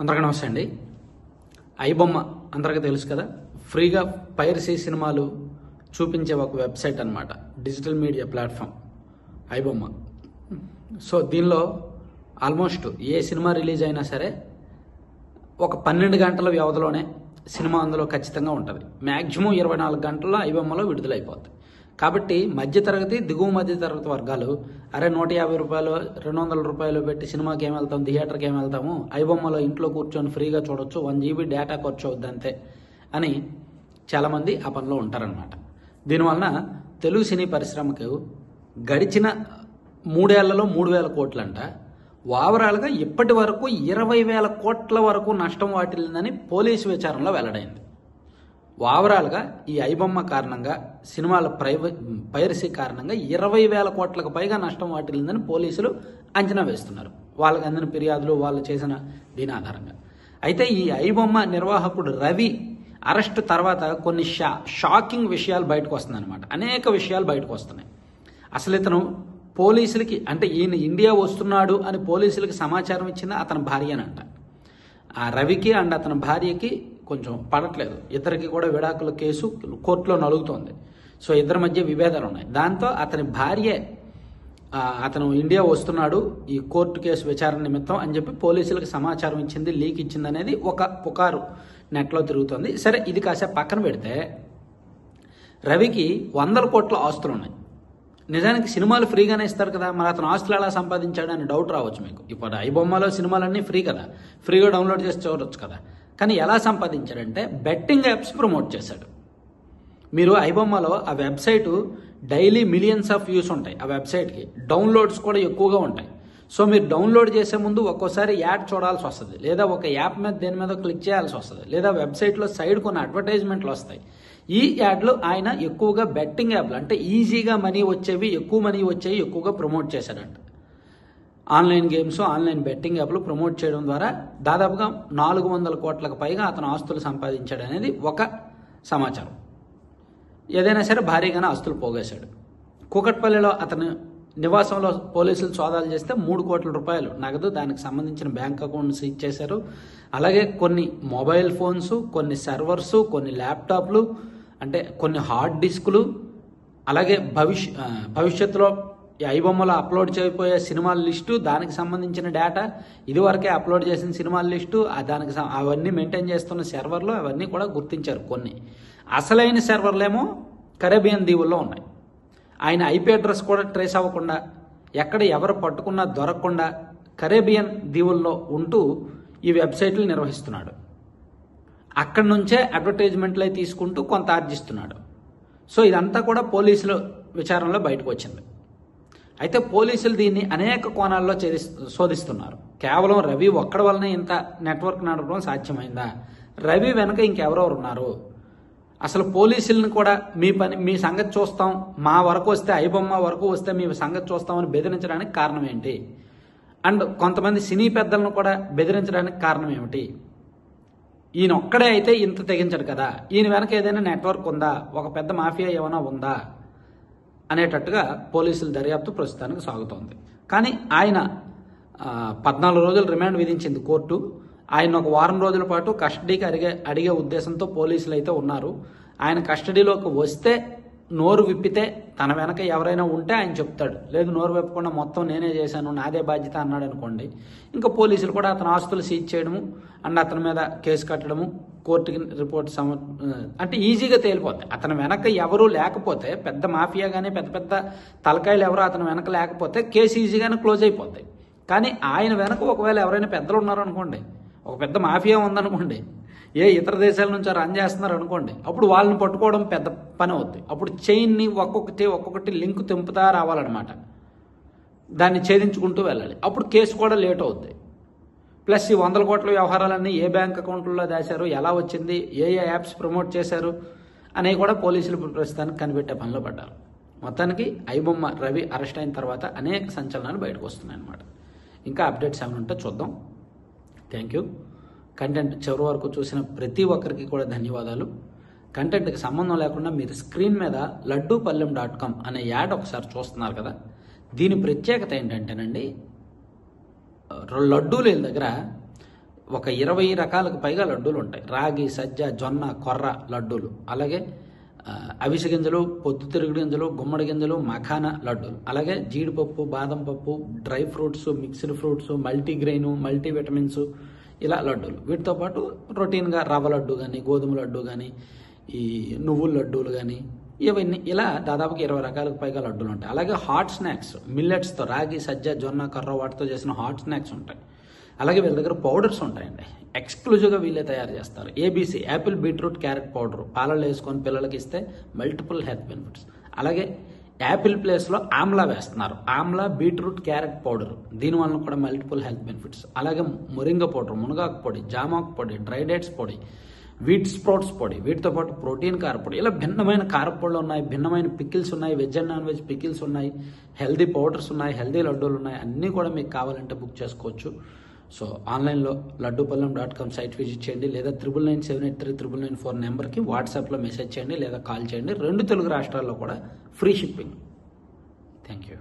అందరికీ నమస్తే అండి. ఐబొమ్మ అందరికీ తెలుసు కదా, ఫ్రీగా పైరసీ సినిమాలు చూపించే ఒక వెబ్సైట్ అన్నమాట, digital media platform iBomma. So దీనిలో ఆల్మోస్ట్ ఏ సినిమా రిలీజ్ అయినా సరే ఒక 12 గంటల వ్యవధిలోనే సినిమా అందులో ఖచ్చితంగా ఉంటుంది. మ్యాక్సిమం 24 గంటల్లో ఐబొమ్మలో విడుదలైపోతుంది. కాబట్టి మధ్యతరగతి, దిగువ మధ్యతరగతి వర్గాలు అరే 150 రూపాయలు 200 రూపాయలు పెట్టి సినిమాకి ఏం వెళ్తాం, థియేటర్కి ఏం వెళ్తాము, ఐబొమ్మలో ఇంట్లో కూర్చొని ఫ్రీగా చూడొచ్చు, 1 GB డేటా ఖర్చు అవుద్ది అంతే అని చాలామంది ఆ పనిలో ఉంటారనమాట. దీనివలన తెలుగు సినీ పరిశ్రమకు గడిచిన 3 ఏళ్లలో 3,000 కోట్లంట, ఓవరాల్గా ఇప్పటి వరకు 20,000 కోట్ల వరకు నష్టం వాటిల్లిందని పోలీసు విచారణలో వెల్లడైంది. ఓవరాల్గా ఈ ఐబొమ్మ కారణంగా, సినిమాల పైరసీ కారణంగా 20,000 కోట్లకు పైగా నష్టం వాటిల్లిందని పోలీసులు అంచనా వేస్తున్నారు, వాళ్ళకి అందిన ఫిర్యాదులు, వాళ్ళు చేసిన దీని ఆధారంగా. అయితే ఈ ఐబొమ్మ నిర్వాహకుడు రవి అరెస్ట్ తర్వాత కొన్ని షాకింగ్ విషయాలు బయటకు వస్తున్నాయన్నమాట. అనేక విషయాలు బయటకు వస్తున్నాయి. అసలు ఇతను పోలీసులకి, అంటే ఈయన ఇండియా వస్తున్నాడు అని పోలీసులకి సమాచారం ఇచ్చింది అతని భార్యనంట. ఆ రవికి అండ్ అతని భార్యకి కొంచెం పడట్లేదు, ఇద్దరికి కూడా విడాకుల కేసు కోర్టులో నలుగుతోంది. సో ఇద్దరి మధ్య విభేదాలు ఉన్నాయి. దాంతో అతని భార్యే అతను ఇండియా వస్తున్నాడు ఈ కోర్టు కేసు విచారణ నిమిత్తం అని చెప్పి పోలీసులకు సమాచారం ఇచ్చింది, లీక్ ఇచ్చింది అనేది ఒక పుకారు నెట్లో తిరుగుతోంది. సరే, ఇది కాసేపు పక్కన పెడితే రవికి 100 కోట్ల ఆస్తులు ఉన్నాయి. నిజానికి సినిమాలు ఫ్రీగానే ఇస్తారు కదా, మరి అతను ఆస్తులు ఎలా సంపాదించాడు అని డౌట్ రావచ్చు మీకు. ఇప్పుడు ఐబొమ్మలో సినిమాలన్నీ ఫ్రీ కదా, ఫ్రీగా డౌన్లోడ్ చేసి చూడవచ్చు కదా. కానీ ఎలా సంపాదించాడంటే బెట్టింగ్ యాప్స్ ప్రమోట్ చేశాడు. మీరు ఐబొమ్మలో ఆ website daily millions of views ఉంటాయి, ఆ వెబ్సైట్కి డౌన్లోడ్స్ కూడా ఎక్కువగా ఉంటాయి. సో మీరు డౌన్లోడ్ చేసే ముందు ఒక్కోసారి యాడ్ చూడాల్సి వస్తుంది, లేదా ఒక యాప్ మీద దేని మీద క్లిక్ చేయాల్సి వస్తుంది, లేదా వెబ్సైట్లో సైడ్ కొన్ని అడ్వర్టైజ్మెంట్లు వస్తాయి. ఈ యాడ్లు ఆయన ఎక్కువగా బెట్టింగ్ యాప్లు, అంటే ఈజీగా మనీ వచ్చేవి, ఎక్కువ మనీ వచ్చేవి ఎక్కువగా ప్రమోట్ చేశాడంట. ఆన్లైన్ గేమ్స్, ఆన్లైన్ బెట్టింగ్ యాప్లు ప్రమోట్ చేయడం ద్వారా దాదాపుగా 400 కోట్లకు పైగా అతను ఆస్తులు సంపాదించాడు అనేది ఒక సమాచారం. ఏదైనా సరే భారీగానే ఆస్తులు పోగేశాడు. కూకట్పల్లిలో అతను నివాసంలో పోలీసులు సోదాలు చేస్తే 3 కోట్ల రూపాయలు నగదు, దానికి సంబంధించిన బ్యాంక్ అకౌంట్స్ ఇచ్చేశారు. అలాగే కొన్ని మొబైల్ ఫోన్స్, కొన్ని సర్వర్సు, కొన్ని ల్యాప్టాప్లు, అంటే కొన్ని హార్డ్ డిస్కులు, అలాగే భవిష్యత్తులో ఈ ఐబొమ్మలో అప్లోడ్ చేయబోయే సినిమాల లిస్టు, దానికి సంబంధించిన డేటా, ఇదివరకే అప్లోడ్ చేసిన సినిమాల లిస్టు, దానికి అవన్నీ మెయింటైన్ చేస్తున్న సర్వర్లు, అవన్నీ కూడా గుర్తించారు. కొన్ని అసలైన సర్వర్లేమో కరేబియన్ దీవుల్లో ఉన్నాయి. ఆయన ఐపీ అడ్రస్ కూడా ట్రేస్ అవ్వకుండా, ఎక్కడ ఎవరు పట్టుకున్నా దొరకకుండా కరేబియన్ దీవుల్లో ఉంటూ ఈ వెబ్సైట్లు నిర్వహిస్తున్నాడు. అక్కడి నుంచే అడ్వర్టైజ్మెంట్లు తీసుకుంటూ కొంత ఆర్జిస్తున్నాడు. సో ఇదంతా కూడా పోలీసుల విచారణలో బయటకు వచ్చింది. అయితే పోలీసులు దీన్ని అనేక కోణాల్లో శోధిస్తున్నారు. కేవలం రవి ఒక్కడి వల్లనే ఇంత నెట్వర్క్ నడపడం సాధ్యమైందా? రవి వెనుక ఇంకెవరెవరు ఉన్నారు? అసలు పోలీసులను కూడా మీ సంగతి చూస్తాం, మా వరకు వస్తే, ఐబొమ్మ వరకు వస్తే మీ సంగతి చూస్తామని బెదిరించడానికి కారణం ఏంటి? అండ్ కొంతమంది సినీ పెద్దలను కూడా బెదిరించడానికి కారణం ఏమిటి? ఈయన ఒక్కడే అయితే ఇంత తెగించడు కదా, ఈయన వెనక ఏదైనా నెట్వర్క్ ఉందా, ఒక పెద్ద మాఫియా ఏమైనా ఉందా అనేటట్టుగా పోలీసుల దర్యాప్తు ప్రస్తుతానికి సాగుతోంది. కానీ ఆయన 14 రోజులు రిమాండ్ విధించింది కోర్టు. ఆయన ఒక వారం రోజుల పాటు కస్టడీకి అడిగే ఉద్దేశంతో పోలీసులు అయితే ఉన్నారు. ఆయన కస్టడీలోకి వస్తే, నోరు విప్పితే, తన వెనక ఎవరైనా ఉంటే ఆయన చెప్తాడు. లేదు, నోరు విప్పకుండా మొత్తం నేనే చేశాను, నాదే బాధ్యత అన్నాడు అనుకోండి, ఇంకా పోలీసులు కూడా అతని ఆస్తులు సీజ్ చేయడము అండ్ అతని మీద కేసు కట్టడము, కోర్టుకి రిపోర్ట్ అంటే ఈజీగా తేలిపోతాయి. అతని వెనక ఎవరు లేకపోతే, పెద్ద మాఫియా కానీ పెద్ద పెద్ద తలకాయలు ఎవరు అతని వెనక లేకపోతే కేసు ఈజీగానే క్లోజ్ అయిపోతాయి. కానీ ఆయన వెనక ఒకవేళ ఎవరైనా పెద్దలు ఉన్నారనుకోండి, ఒక పెద్ద మాఫియా ఉందనుకోండి, ఏ ఇతర దేశాల నుంచి రన్ చేస్తున్నారు అనుకోండి, అప్పుడు వాళ్ళని పట్టుకోవడం పెద్ద పని అవుద్ది. అప్పుడు చైన్ని ఒక్కొక్కటి లింక్ తెంపుతా రావాలన్నమాట, దాన్ని ఛేదించుకుంటూ వెళ్ళాలి. అప్పుడు కేసు కూడా లేట్ అవుద్ది. ప్లస్ ఈ 100 కోట్ల వ్యవహారాలన్నీ ఏ బ్యాంక్ అకౌంట్లలో దాశారు, ఎలా వచ్చింది, ఏ యాప్స్ ప్రమోట్ చేశారు అనేవి కూడా పోలీసులు ప్రస్తుతానికి కనిపెట్టే పనిలో పడ్డారు. మొత్తానికి ఐబొమ్మ రవి అరెస్ట్ అయిన తర్వాత అనేక సంచలనాలు బయటకు వస్తున్నాయి అన్నమాట. ఇంకా అప్డేట్స్ ఏమైనా ఉంటే చూద్దాం. Thank you. కంటెంట్ చివరి వరకు చూసిన ప్రతి ఒక్కరికి కూడా ధన్యవాదాలు. కంటెంట్కి సంబంధం లేకుండా మీరు స్క్రీన్ మీద laddupallem.com అనే యాడ్ ఒకసారి చూస్తున్నారు కదా, దీని ప్రత్యేకత ఏంటంటేనండి, లడ్డూల దగ్గర ఒక 20 రకాలకు పైగా లడ్డూలు ఉంటాయి. రాగి, సజ్జ, జొన్న, కొర్ర లడ్డూలు, అలాగే అవిసె గింజలు, పొద్దుతిరుగుడు గింజలు, గుమ్మడి గింజలు, మఖానా లడ్డూలు, అలాగే జీడిపప్పు, బాదం పప్పు, dry fruits, mixed fruits, multigrain, multivitamins ఇలా లడ్డూలు. వీటితో పాటు రొటీన్గా రవ్వ లడ్డు కానీ, గోధుమ లడ్డు కానీ, ఈ నువ్వుల లడ్డూలు కానీ, ఇవన్నీ ఇలా దాదాపుగా 20 రకాలకు పైగా లడ్డూలు ఉంటాయి. అలాగే హాట్ స్నాక్స్ మిల్లెట్స్తో, రాగి, సజ్జ, జొన్న, కర్ర వాటితో చేసిన హాట్ స్నాక్స్ ఉంటాయి. అలాగే వీళ్ళ దగ్గర పౌడర్స్ ఉంటాయండి, ఎక్స్క్లూజివ్గా వీళ్ళే తయారు చేస్తారు. ABC Apple, beetroot, carrot powder పాలలో వేసుకొని పిల్లలకి ఇస్తే మల్టిపుల్ హెల్త్ బెనిఫిట్స్. అలాగే యాపిల్ ప్లేస్లో ఆమ్లా వేస్తున్నారు, ఆమ్లా, బీట్రూట్, క్యారెట్ పౌడర్, దీనివల్ల కూడా మల్టిపుల్ హెల్త్ బెనిఫిట్స్. అలాగే మొరింగ పౌడర్, మునగాకు పొడి, జామాకు పొడి, డ్రై డేట్స్ పొడి, వీట్ స్ప్రౌట్స్ పొడి, వీటితో పాటు ప్రోటీన్ కారపొడి, ఇలా భిన్నమైన కారపొడులు ఉన్నాయి, భిన్నమైన పికిల్స్ ఉన్నాయి, veg and non veg pickles ఉన్నాయి, హెల్దీ పౌడర్స్ ఉన్నాయి, హెల్దీ లడ్డూలు ఉన్నాయి. అన్నీ కూడా మీకు కావాలంటే బుక్ చేసుకోవచ్చు. సో ఆన్లైన్లో laddupallam.com సైట్ విజిట్ చేయండి, లేదా 9997839994 నెంబర్కి వాట్సాప్లో మెసేజ్ చేయండి లేదా కాల్ చేయండి. 2 తెలుగు రాష్ట్రాల్లో కూడా ఫ్రీ షిప్పింగ్. Thank you.